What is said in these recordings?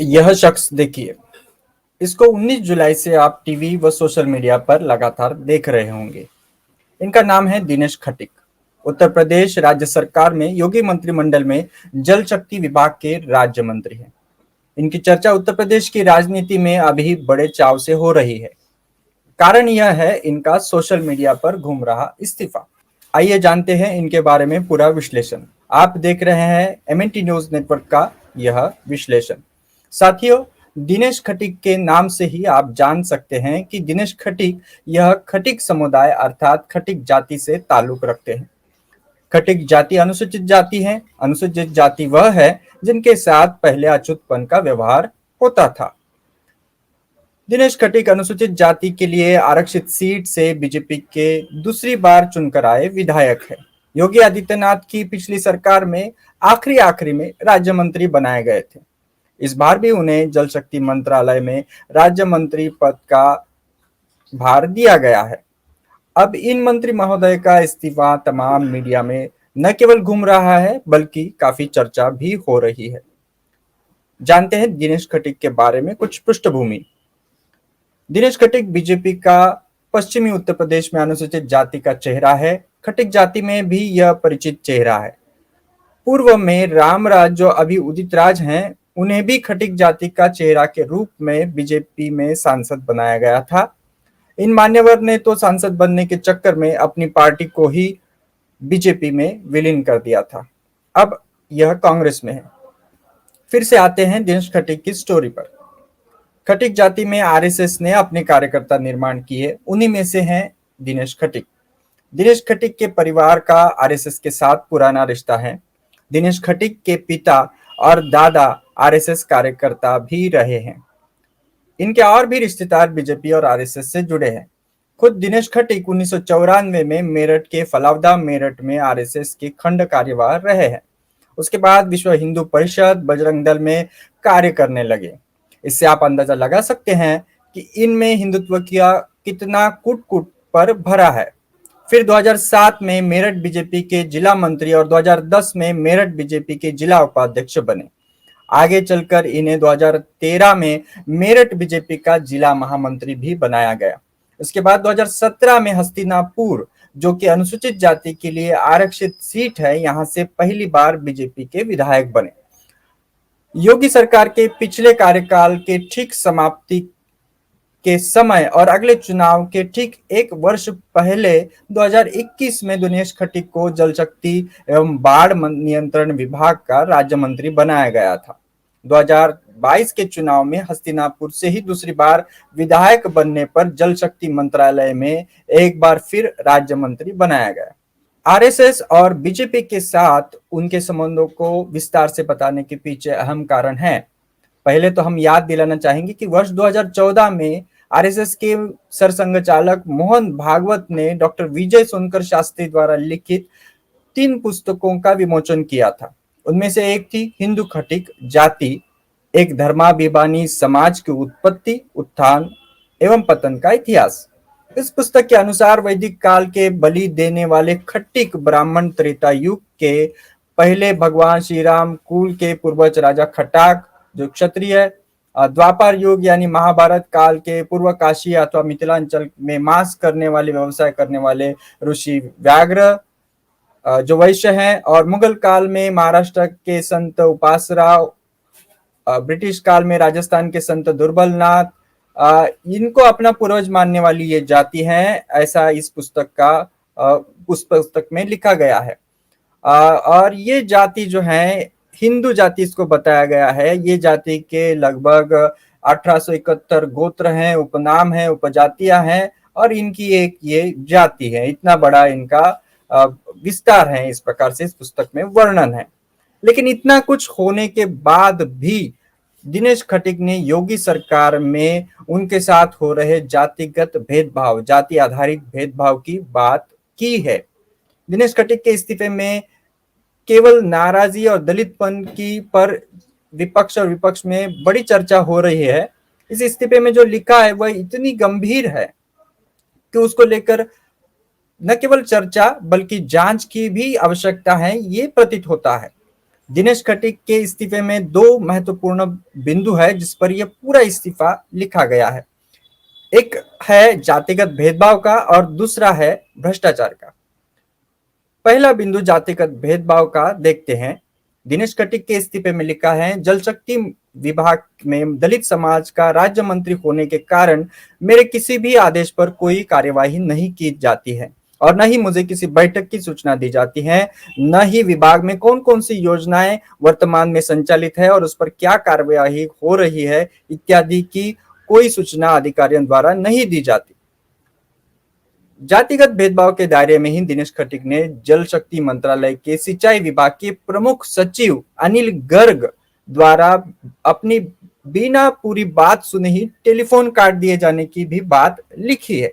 यह शख्स देखिए, इसको 19 जुलाई से आप टीवी व सोशल मीडिया पर लगातार देख रहे होंगे। इनका नाम है दिनेश खटीक। उत्तर प्रदेश राज्य सरकार में योगी मंत्रिमंडल में जल शक्ति विभाग के राज्य मंत्री हैं। इनकी चर्चा उत्तर प्रदेश की राजनीति में अभी बड़े चाव से हो रही है। कारण यह है इनका सोशल मीडिया पर घूम रहा इस्तीफा। आइए जानते हैं इनके बारे में पूरा विश्लेषण। आप देख रहे हैं एमएनटी न्यूज नेटवर्क का यह विश्लेषण। साथियों, दिनेश खटीक के नाम से ही आप जान सकते हैं कि दिनेश खटीक यह खटीक समुदाय अर्थात खटीक जाति से ताल्लुक रखते हैं। खटीक जाति अनुसूचित जाति है। अनुसूचित जाति वह है जिनके साथ पहले अछूतपन का व्यवहार होता था। दिनेश खटीक अनुसूचित जाति के लिए आरक्षित सीट से बीजेपी के दूसरी बार चुनकर आए विधायक है। योगी आदित्यनाथ की पिछली सरकार में आखिरी में राज्य मंत्री बनाए गए थे। इस बार भी उन्हें जल शक्ति मंत्रालय में राज्य मंत्री पद का भार दिया गया है। अब इन मंत्री महोदय का इस्तीफा तमाम मीडिया में न केवल घूम रहा है बल्कि काफी चर्चा भी हो रही है। जानते हैं दिनेश खटीक के बारे में कुछ पृष्ठभूमि। दिनेश खटीक बीजेपी का पश्चिमी उत्तर प्रदेश में अनुसूचित जाति का चेहरा है। खटीक जाति में भी यह परिचित चेहरा है। पूर्व में रामराज जो अभी उदित राज हैं, उन्हें भी खटीक जाति का चेहरा के रूप में बीजेपी में सांसद बनाया गया था। इन मान्यवर ने तो सांसद बनने के चक्कर में अपनी पार्टी को ही बीजेपी में विलीन कर दिया था। अब यह कांग्रेस में है। फिर से आते हैं दिनेश खटीक की स्टोरी पर। खटीक जाति में आरएसएस ने अपने कार्यकर्ता निर्माण किए, उन्हीं में से हैं दिनेश खटीक। दिनेश खटीक के परिवार का आरएसएस के साथ पुराना रिश्ता है। दिनेश खटीक के पिता और दादा आरएसएस कार्यकर्ता भी रहे हैं। इनके और भी रिश्तेदार बीजेपी और आरएसएस से जुड़े हैं। खुद दिनेश खटीक 1994 में मेरठ के फलावदा मेरठ में आरएसएस के खंड कार्यवाह रहे हैं। उसके बाद विश्व हिंदू परिषद बजरंग दल में कार्य करने लगे। इससे आप अंदाजा लगा सकते हैं कि इनमें हिंदुत्व का कितना कूट कूट पर भरा है। फिर 2007 में मेरठ बीजेपी के जिला मंत्री और 2010 में मेरठ बीजेपी के जिला उपाध्यक्ष बने। आगे चलकर इन्हें 2013 में मेरठ बीजेपी का जिला महामंत्री भी बनाया गया। उसके बाद 2017 में हस्तिनापुर, जो कि अनुसूचित जाति के लिए आरक्षित सीट है, यहां से पहली बार बीजेपी के विधायक बने। योगी सरकार के पिछले कार्यकाल के ठीक समाप्ति के समय और अगले चुनाव के ठीक एक वर्ष पहले 2021 में दिनेश खटीक को जल शक्ति एवं बाढ़ नियंत्रण विभाग का राज्य मंत्री बनाया गया था। 2022 के चुनाव में हस्तिनापुर से ही दूसरी बार विधायक बनने पर जल शक्ति मंत्रालय में एक बार फिर राज्य मंत्री बनाया गया। आरएसएस और बीजेपी के साथ उनके संबंधों को विस्तार से बताने के पीछे अहम कारण है। पहले तो हम याद दिलाना चाहेंगे कि वर्ष 2014 में आरएसएस के सरसंघचालक मोहन भागवत ने डॉक्टर विजय सोनकर शास्त्री द्वारा लिखित 3 पुस्तकों का विमोचन किया था। उनमें से एक थी हिंदू खटीक जाति, एक धर्माभिमानी समाज की उत्पत्ति, उत्थान एवं पतन का इतिहास। इस पुस्तक के अनुसार वैदिक काल के बलि देने वाले खट्टिक ब्राह्मण त्रेता युग के पहले भगवान श्री राम कुल के पूर्वज राजा खटाक जो क्षत्रिय है, द्वापर युग यानी महाभारत काल के पूर्व काशी अथवा मिथिलांचल में मांस करने वाले व्यवसाय करने वाले ऋषि व्याघ्र जो वैश्य हैं, और मुगल काल में महाराष्ट्र के संत उपासराव, ब्रिटिश काल में राजस्थान के संत दुर्बलनाथ, इनको अपना पूर्वज मानने वाली ये जाति है, ऐसा इस पुस्तक में लिखा गया है। और ये जाति जो है हिंदू जाति इसको बताया गया है। ये जाति के लगभग 1871 गोत्र हैं, उपनाम हैं, उपजातियां हैं और इनकी एक ये जाति है। इतना बड़ा इनका विस्तार है, इस प्रकार से इस पुस्तक में वर्णन है। लेकिन इतना कुछ होने के बाद भी दिनेश खटीक ने योगी सरकार में उनके साथ हो रहे जातिगत भेदभाव, जाति आधारित भेदभाव की बात की है। दिनेश खटीक के इस्तीफे में केवल नाराजगी और दलितपन की पर विपक्ष और विपक्ष में बड़ी चर्चा हो रही है। इस इस्तीफे में जो लिखा है वह इतनी गंभीर है कि उसको लेकर न केवल चर्चा बल्कि जांच की भी आवश्यकता है, ये प्रतीत होता है। दिनेश खटीक के इस्तीफे में दो महत्वपूर्ण बिंदु है जिस पर यह पूरा इस्तीफा लिखा गया है। एक है जातिगत भेदभाव का और दूसरा है भ्रष्टाचार का। पहला बिंदु जातिगत भेदभाव का देखते हैं। दिनेश खटीक के इस्तीफे में लिखा है, जल शक्ति विभाग में दलित समाज का राज्य मंत्री होने के कारण मेरे किसी भी आदेश पर कोई कार्यवाही नहीं की जाती है और न ही मुझे किसी बैठक की सूचना दी जाती है, न ही विभाग में कौन कौन सी योजनाएं वर्तमान में संचालित है और उस पर क्या कार्यवाही हो रही है इत्यादि की कोई सूचना अधिकारियों द्वारा नहीं दी जाती। जातिगत भेदभाव के दायरे में ही दिनेश खटीक ने जल शक्ति मंत्रालय के सिंचाई विभाग के प्रमुख सचिव अनिल गर्ग द्वारा अपनी बिना पूरी बात सुने ही टेलीफोन काट दिए जाने की भी बात लिखी है।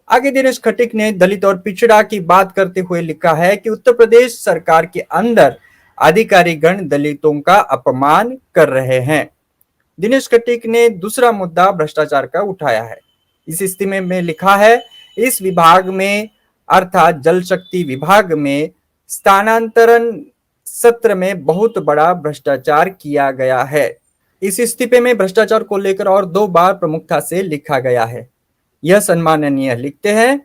आगे दिनेश खटीक ने दलित और पिछड़ा की बात करते हुए लिखा है कि उत्तर प्रदेश सरकार के अंदर अधिकारीगण दलितों का अपमान कर रहे हैं। दिनेश खटीक ने दूसरा मुद्दा भ्रष्टाचार का उठाया है। इस इस्तीफे में लिखा है, इस विभाग में अर्थात जल शक्ति विभाग में स्थानांतरण सत्र में बहुत बड़ा भ्रष्टाचार किया गया है। इस इस्तीफे में भ्रष्टाचार को लेकर और दो बार प्रमुखता से लिखा गया है। यह सम्माननीय लिखते हैं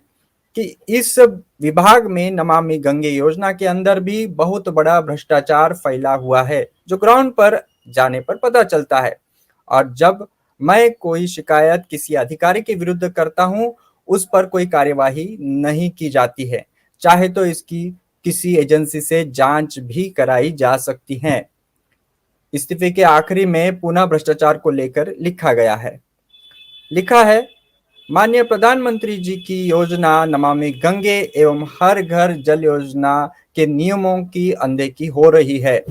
कि इस विभाग में नमामि गंगे योजना के अंदर भी बहुत बड़ा भ्रष्टाचार फैला हुआ है जो ग्राउंड पर जाने पर पता चलता है। और जब मैं कोई शिकायत किसी अधिकारी के विरुद्ध करता हूं उस पर कोई कार्यवाही नहीं की जाती है, चाहे तो इसकी किसी एजेंसी से जांच भी कराई जा सकती है। इस्तीफे के आखिरी में पुनः भ्रष्टाचार को लेकर लिखा गया है। लिखा है, माननीय प्रधानमंत्री जी की योजना नमामि गंगे एवं हर घर जल योजना के नियमों की अनदेखी हो रही है।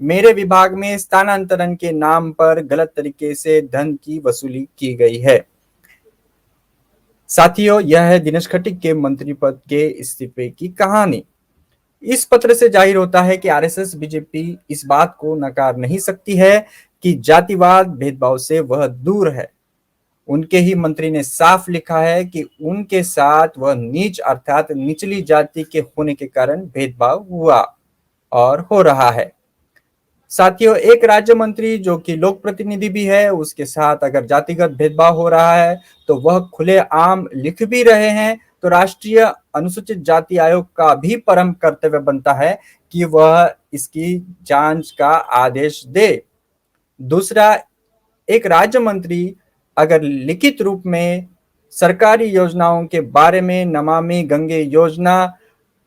मेरे विभाग में स्थानांतरण के नाम पर गलत तरीके से धन की वसूली की गई है। साथियों, यह है दिनेश खटीक के मंत्री पद के इस्तीफे की कहानी। इस पत्र से जाहिर होता है कि आरएसएस बीजेपी इस बात को नकार नहीं सकती है कि जातिवाद भेदभाव से वह दूर है। उनके ही मंत्री ने साफ लिखा है कि उनके साथ वह नीच अर्थात निचली जाति के होने के कारण भेदभाव हुआ और हो रहा है। साथियों, एक राज्य मंत्री जो कि लोक प्रतिनिधि भी है उसके साथ अगर जातिगत भेदभाव हो रहा है तो वह खुले आम लिख भी रहे हैं, तो राष्ट्रीय अनुसूचित जाति आयोग का भी परम कर्तव्य बनता है कि वह इसकी जांच का आदेश दे। दूसरा, एक राज्य मंत्री अगर लिखित रूप में सरकारी योजनाओं के बारे में नमामि गंगे योजना,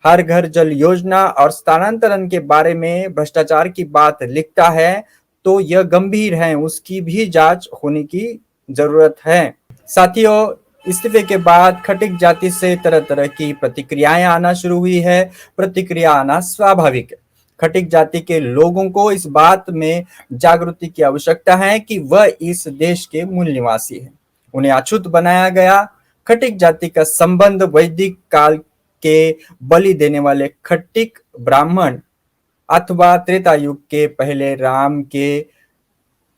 हर घर जल योजना और स्थानांतरण के बारे में भ्रष्टाचार की बात लिखता है तो यह गंभीर है, उसकी भी जांच होने की जरूरत है। साथियों, इस्तीफे के बाद खटीक जाति से तरह तरह की प्रतिक्रियाएं आना शुरू हुई है। प्रतिक्रिया आना स्वाभाविक है। खटीक जाति के लोगों को इस बात में जागृति की आवश्यकता है कि वह इस देश के मूल निवासी है, उन्हें अछूत बनाया गया। खटीक जाति का संबंध वैदिक काल के बलि देने वाले खटीक ब्राह्मण अथवा त्रेता युग के पहले राम के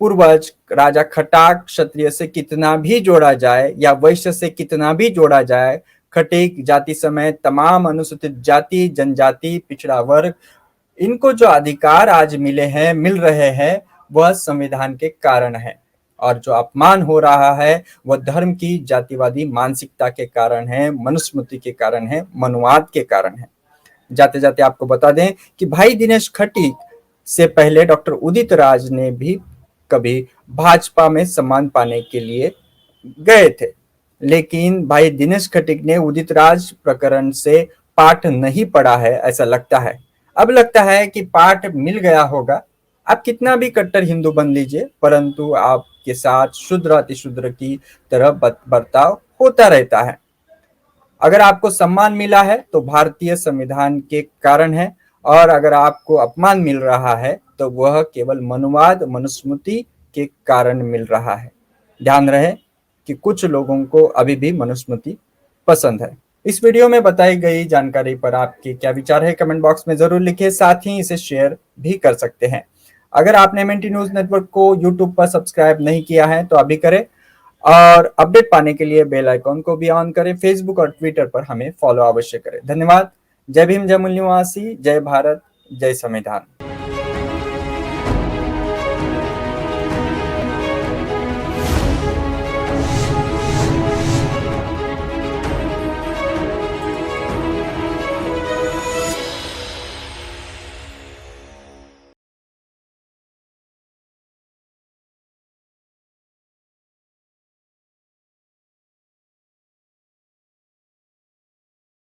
पूर्वज राजा खटाक क्षत्रिय से कितना भी जोड़ा जाए या वैश्य से कितना भी जोड़ा जाए, खटीक जाति समेत तमाम अनुसूचित जाति, जनजाति, पिछड़ा वर्ग, इनको जो अधिकार आज मिल रहे हैं वह संविधान के कारण है और जो अपमान हो रहा है वह धर्म की जातिवादी मानसिकता के कारण है, मनुस्मृति के कारण है, मनुवाद के कारण है। जाते जाते आपको बता दें कि भाई दिनेश खटीक से पहले डॉक्टर उदित राज ने भी कभी भाजपा में सम्मान पाने के लिए गए थे, लेकिन भाई दिनेश खटीक ने उदित राज प्रकरण से पाठ नहीं पढ़ा है ऐसा लगता है। अब लगता है कि पाठ मिल गया होगा। आप कितना भी कट्टर हिंदू बन लीजिए परंतु आपके साथ शूद्र अतिशूद्र की तरह बर्ताव होता रहता है। अगर आपको सम्मान मिला है तो भारतीय संविधान के कारण है और अगर आपको अपमान मिल रहा है तो वह केवल मनुवाद मनुस्मृति के कारण मिल रहा है। ध्यान रहे कि कुछ लोगों को अभी भी मनुस्मृति पसंद है। इस वीडियो में बताई गई जानकारी पर आपके क्या विचार है कमेंट बॉक्स में जरूर लिखिए, साथ ही इसे शेयर भी कर सकते हैं। अगर आपने एमएनटी न्यूज नेटवर्क को यूट्यूब पर सब्सक्राइब नहीं किया है तो अभी करें और अपडेट पाने के लिए बेल आइकॉन को भी ऑन करें। फेसबुक और ट्विटर पर हमें फॉलो अवश्य करें। धन्यवाद। जय भीम, जय मूल निवासी, जय भारत, जय संविधान।